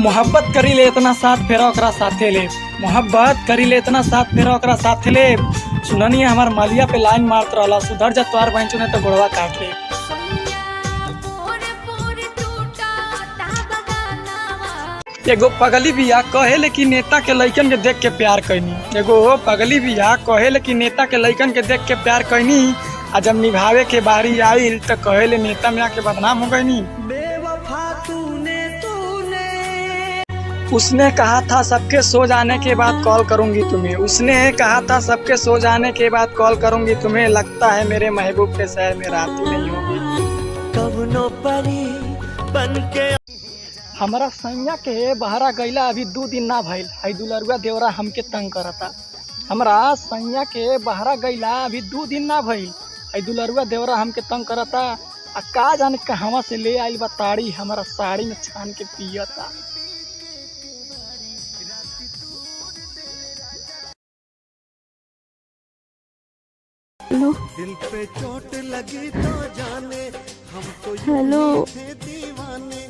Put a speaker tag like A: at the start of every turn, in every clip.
A: मोहब्बत करी ले इतना साथ फेरा ओकरा साथे ले, मोहब्बत करी ले इतना साथ फेरा ओकरा साथे ले। सुननी हमार मालिया पे लाइन मारत रहला, सुधर जा तोहार बहन ने तो गोड़वा काट ले। एगो पगली बिया कहे लेकिन नेता के लइकन के देख के प्यार कैनी, एगो पगली बिया कहे लेकिन नेता के लइकन के देख के प्यार कैनी, आ जब निभावे के बारी आइल तो कहे ले नेता में आके बदनाम हो गईनी। उसने कहा था सबके सो जाने के बाद कॉल करूंगी तुम्हें, उसने कहा था सबके सो जाने के बाद कॉल करूंगी तुम्हें, लगता है मेरे महबूब के शहर में रात ही नहीं होगी।
B: कवनो परी बनके
A: हमारा सैया के बहरा गईला अभी 2 दिन ना भइल, हई दुलरुआ देवरा हमके तंग करता। हमारा सैया के बहरा गईला अभी 2 दिन ना भइल, हई दुलरुआ देवरा हमके तंग करता। आ का जाने कहवा से ले आइल बा ताड़ी, हमारा साड़ी में छान के पियता।
C: हेलो
B: दिल पे चोट लगी तो जाने हम तो
C: हेलो
B: दीवाने,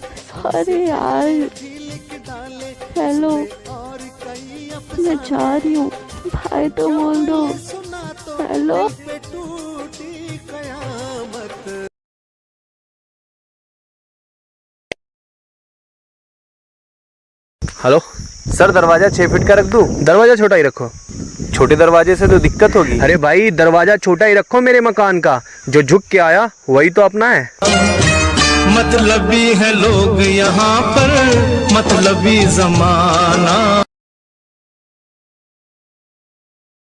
C: अरे यार
B: डाले
C: हेलो
B: और कई
C: मैं जा रही हूँ, भाई तो बोल दो।
B: सुना तो
C: हेलो
B: पे टूटी कयामत।
D: हेलो सर, दरवाजा 6 फीट का रख दूं? दरवाजा छोटा ही रखो। छोटे दरवाजे से तो दिक्कत होगी। अरे भाई दरवाजा छोटा ही रखो मेरे मकान का, जो झुक के आया वही तो अपना है।
B: मतलबी है लोग यहाँ पर, मतलबी जमाना।